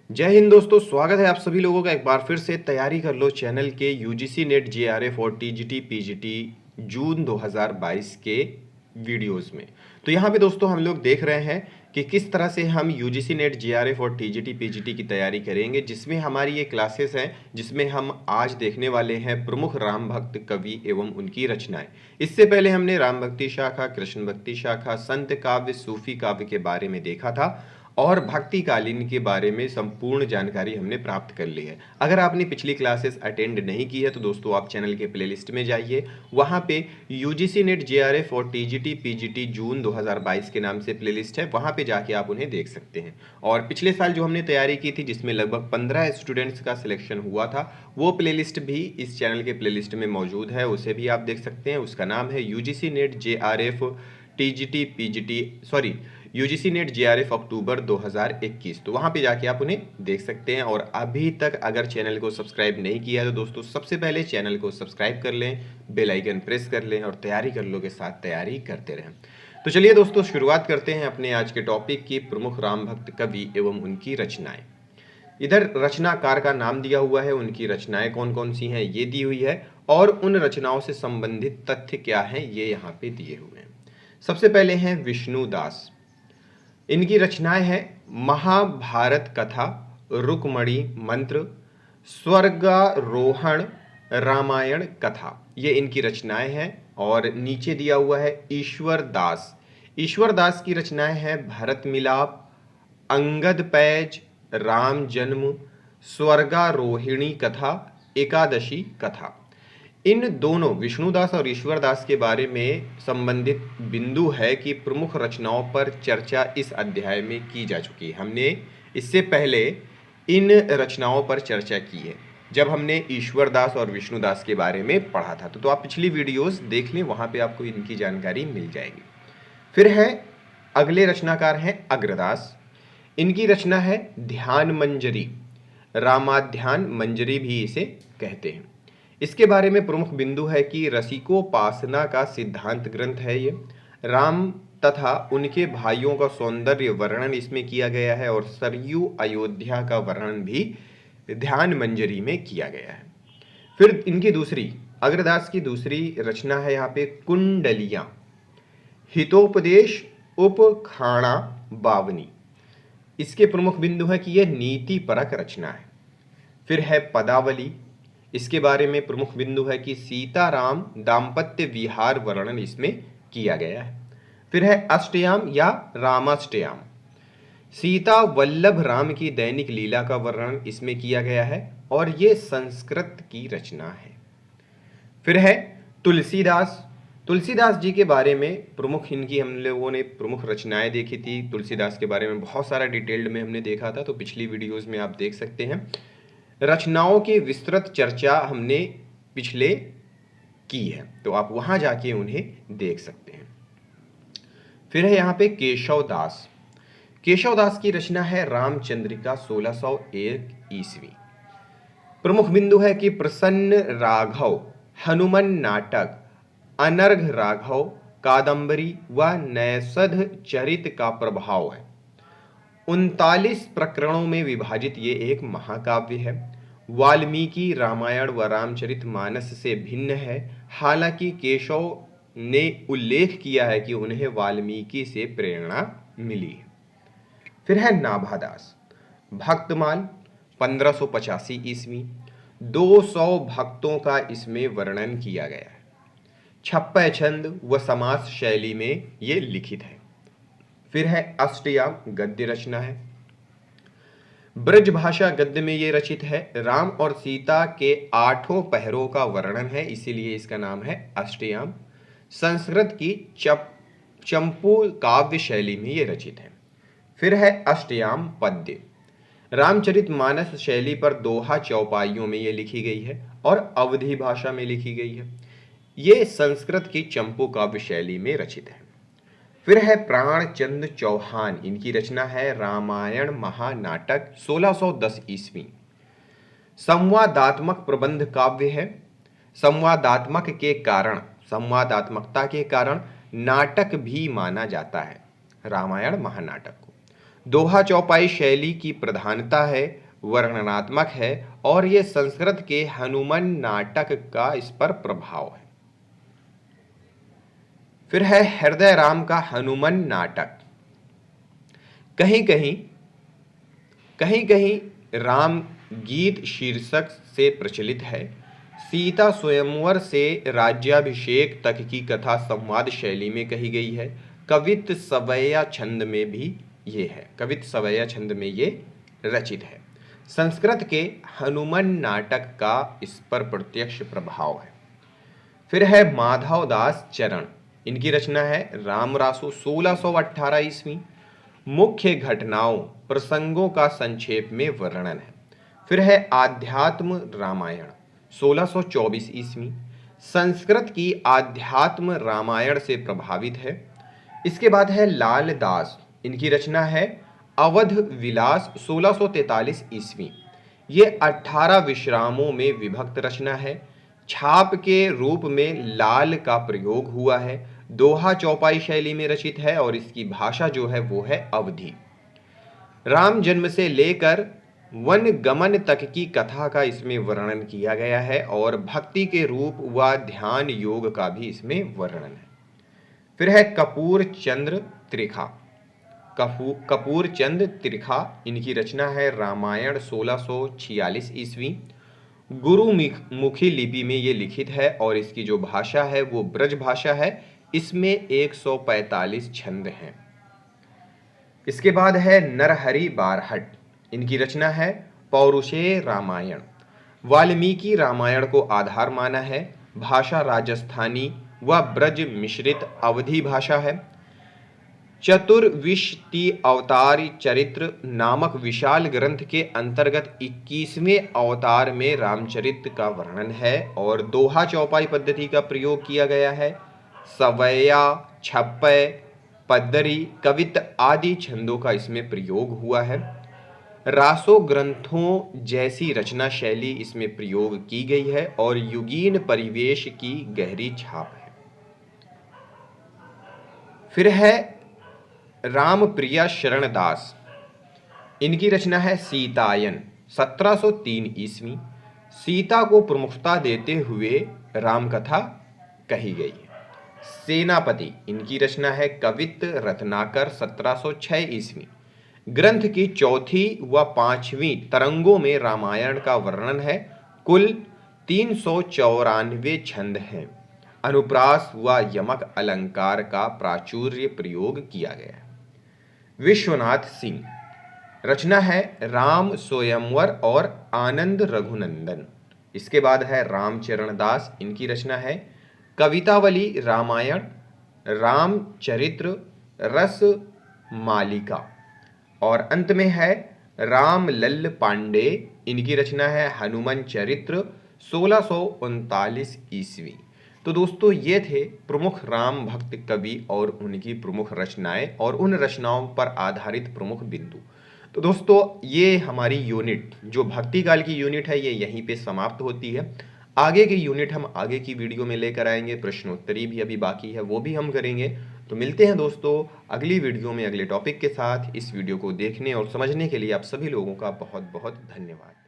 जय हिंद दोस्तों, स्वागत है आप सभी लोगों का एक बार फिर से तैयारी कर लो चैनल के यूजीसी नेट जेआरएफ और टीजीटी पीजीटी जून 2022 के वीडियोस में। तो यहाँ पे दोस्तों हम लोग देख रहे हैं कि किस तरह से हम यूजीसी नेट जेआरएफ और टीजीटी पीजीटी की तैयारी करेंगे, जिसमें हमारी ये क्लासेस हैं, जिसमें हम आज देखने वाले हैं प्रमुख राम भक्त कवि एवं उनकी रचनाएं। इससे पहले हमने राम भक्ति शाखा, कृष्ण भक्ति शाखा, संत काव्य, सूफी काव्य के बारे में देखा था और भक्तिकालीन के बारे में संपूर्ण जानकारी हमने प्राप्त कर ली है। अगर आपने पिछली क्लासेस अटेंड नहीं की है तो दोस्तों आप चैनल के प्लेलिस्ट में जाइए, वहाँ पे यूजीसी नेट जेआरएफ और टीजीटी पीजीटी जून 2022 के नाम से प्लेलिस्ट है, वहाँ पे जाके आप उन्हें देख सकते हैं। और पिछले साल जो हमने तैयारी की थी, जिसमें लगभग 15 स्टूडेंट्स का सिलेक्शन हुआ था, वो प्लेलिस्ट भी इस चैनल के प्लेलिस्ट में मौजूद है, उसे भी आप देख सकते हैं। उसका नाम है UGC NET JRF TGT PGT UGC NET JRF October 2021। तो वहाँ पे जाके आप उन्हें देख सकते हैं। और अभी तक अगर चैनल को सब्सक्राइब नहीं किया है तो दोस्तों सबसे पहले चैनल को सब्सक्राइब कर लें, बेल आइकन प्रेस कर लें और तैयारी कर लो के साथ तैयारी करते रहें। तो चलिए दोस्तों शुरुआत करते हैं अपने आज के टॉपिक की, प्रमुख राम भक्त कवि एवं उनकी रचनाएं। इधर रचनाकार का नाम दिया हुआ है, उनकी रचनाएं कौन कौन सी हैं ये दी हुई है, और उन रचनाओं से संबंधित तथ्य क्या हैं ये यहाँ पे दिए हुए हैं। सबसे पहले हैं विष्णुदास। इनकी रचनाएं हैं महाभारत कथा, रुक्मणी मंत्र, स्वर्गारोहण, रामायण कथा, ये इनकी रचनाएं हैं। और नीचे दिया हुआ है ईश्वर दास। ईश्वर दास की रचनाएं हैं भरत मिलाप, अंगद पैज, राम जन्म, स्वर्गारोहिणी कथा, एकादशी कथा। इन दोनों विष्णुदास और ईश्वरदास के बारे में संबंधित बिंदु है कि प्रमुख रचनाओं पर चर्चा इस अध्याय में की जा चुकी है। हमने इससे पहले इन रचनाओं पर चर्चा की है जब हमने ईश्वरदास और विष्णुदास के बारे में पढ़ा था। तो आप पिछली वीडियोस देख लें, वहाँ पे आपको इनकी जानकारी मिल जाएगी। फिर है अगले रचनाकार हैं अग्रदास। इनकी रचना है ध्यान मंजरी, रामाध्यान मंजरी भी इसे कहते हैं। इसके बारे में प्रमुख बिंदु है कि रसिकोपासना का सिद्धांत ग्रंथ है ये। राम तथा उनके भाइयों का सौंदर्य वर्णन इसमें किया गया है और सरयू अयोध्या का वर्णन भी ध्यान मंजरी में किया गया है। फिर इनकी दूसरी, अग्रदास की दूसरी रचना है यहाँ पे कुंडलियां, हितोपदेश उपखाणा बावनी। इसके प्रमुख बिंदु है कि यह नीति परक रचना है। फिर है पदावली। इसके बारे में प्रमुख बिंदु है कि सीताराम दाम्पत्य विहार वर्णन इसमें किया गया है। फिर है अष्टयाम या रामाष्टयाम, सीता वल्लभ राम की दैनिक लीला का वर्णन इसमें किया गया है और ये संस्कृत की रचना है। फिर है तुलसीदास। तुलसीदास जी के बारे में प्रमुख, इनकी हम लोगों ने प्रमुख रचनाएं देखी थी। तुलसीदास के बारे में बहुत सारा डिटेल्ड में हमने देखा था, तो पिछली वीडियोस में आप देख सकते हैं। रचनाओं की विस्तृत चर्चा हमने पिछले की है, तो आप वहां जाके उन्हें देख सकते हैं। फिर है यहाँ पे केशव दास। केशव दास की रचना है रामचंद्रिका 1601 ईस्वी। प्रमुख बिंदु है कि प्रसन्न राघव, हनुमान नाटक, अनर्घ राघव, कादंबरी व नैषध चरित का प्रभाव है। 39 प्रकरणों में विभाजित ये एक महाकाव्य है। वाल्मीकि रामायण व रामचरितमानस से भिन्न है। हालांकि केशव ने उल्लेख किया है कि उन्हें वाल्मीकि से प्रेरणा मिली है। फिर है नाभादास। भक्तमाल 1585 ईस्वी। 200 भक्तों का इसमें वर्णन किया गया है। छप्पय छंद व समास शैली में ये लिखित है। फिर है अष्टयाम, गद्य रचना है। ब्रज भाषा गद्य में ये रचित है। राम और सीता के 8 पहरों का वर्णन है, इसीलिए इसका नाम है अष्टयाम। संस्कृत की चंपू काव्य शैली में ये रचित है। फिर है अष्टयाम पद्य। रामचरितमानस शैली पर दोहा चौपाइयों में ये लिखी गई है और अवधी भाषा में लिखी गई है। ये संस्कृत की चंपू काव्य शैली में रचित है। फिर है प्राणचंद चौहान। इनकी रचना है रामायण महानाटक 1610 ईस्वी। संवादात्मक प्रबंध काव्य है। संवादात्मकता के कारण नाटक भी माना जाता है रामायण महानाटक को। दोहा चौपाई शैली की प्रधानता है, वर्णनात्मक है और ये संस्कृत के हनुमान नाटक का इस पर प्रभाव है। फिर है हृदय राम का हनुमान नाटक। कहीं कहीं राम गीत शीर्षक से प्रचलित है। सीता स्वयंवर से राज्याभिषेक तक की कथा संवाद शैली में कही गई है। कवित सवैया छंद में भी ये है, कवित सवैया छंद में ये रचित है। संस्कृत के हनुमान नाटक का इस पर प्रत्यक्ष प्रभाव है। फिर है माधव दास चरण, इनकी रचना है रामरासु 1618 ईस्वी। मुख्य घटनाओं प्रसंगों का संक्षेप में वर्णन है। फिर है आध्यात्म रामायण 1624 ईस्वी, संस्कृत की आध्यात्म रामायण से प्रभावित है। इसके बाद है लाल दास, इनकी रचना है अवध विलास 1643 ईस्वी। ये 18 विश्रामों में विभक्त रचना है। छाप के रूप में लाल का प्रयोग हुआ है। दोहा चौपाई शैली में रचित है और इसकी भाषा जो है वो है अवधी। राम जन्म से लेकर वन गमन तक की कथा का इसमें वर्णन किया गया है और भक्ति के रूप व ध्यान योग का भी इसमें वर्णन है। फिर है कपूर चंद्र त्रिखा। कपूर चंद त्रिखा, इनकी रचना है रामायण 1646 ईस्वी। गुरुमुखी लिपि में ये लिखित है और इसकी जो भाषा है वो ब्रज भाषा है। इसमें 145 छंद हैं। इसके बाद है नरहरि बारहट, इनकी रचना है पौरुषेय रामायण। वाल्मीकि रामायण को आधार माना है। भाषा राजस्थानी व ब्रज मिश्रित अवधी भाषा है। चतुर्विंशति अवतार चरित्र नामक विशाल ग्रंथ के अंतर्गत 21वें अवतार में रामचरित्र का वर्णन है और दोहा चौपाई पद्धति का प्रयोग किया गया है। सवैया, छप्पय, पद्दरी, कवित आदि छंदों का इसमें प्रयोग हुआ है। रासो ग्रंथों जैसी रचना शैली इसमें प्रयोग की गई है और युगीन परिवेश की गहरी छाप है। फिर है रामप्रिया शरण दास, इनकी रचना है सीतायन 1703 ईस्वी। सीता को प्रमुखता देते हुए रामकथा कही गई है। सेनापति, इनकी रचना है कवित रत्नाकर 1706 ईस्वी। ग्रंथ की चौथी व पांचवी तरंगों में रामायण का वर्णन है। कुल 394 छंद हैं। अनुप्रास व यमक अलंकार का प्राचुर्य प्रयोग किया गया है। विश्वनाथ सिंह, रचना है राम स्वयंवर और आनंद रघुनंदन। इसके बाद है रामचरण दास, इनकी रचना है कवितावली रामायण, रामचरित्र रस मालिका। और अंत में है रामलल्ल पांडे, इनकी रचना है हनुमान चरित्र 1639 ईस्वी। तो दोस्तों ये थे प्रमुख राम भक्त कवि और उनकी प्रमुख रचनाएं और उन रचनाओं पर आधारित प्रमुख बिंदु। तो दोस्तों ये हमारी यूनिट जो भक्ति काल की यूनिट है ये यहीं पे समाप्त होती है। आगे की यूनिट हम आगे की वीडियो में लेकर आएंगे। प्रश्नोत्तरी भी अभी बाकी है, वो भी हम करेंगे। तो मिलते हैं दोस्तों अगली वीडियो में अगले टॉपिक के साथ। इस वीडियो को देखने और समझने के लिए आप सभी लोगों का बहुत बहुत धन्यवाद।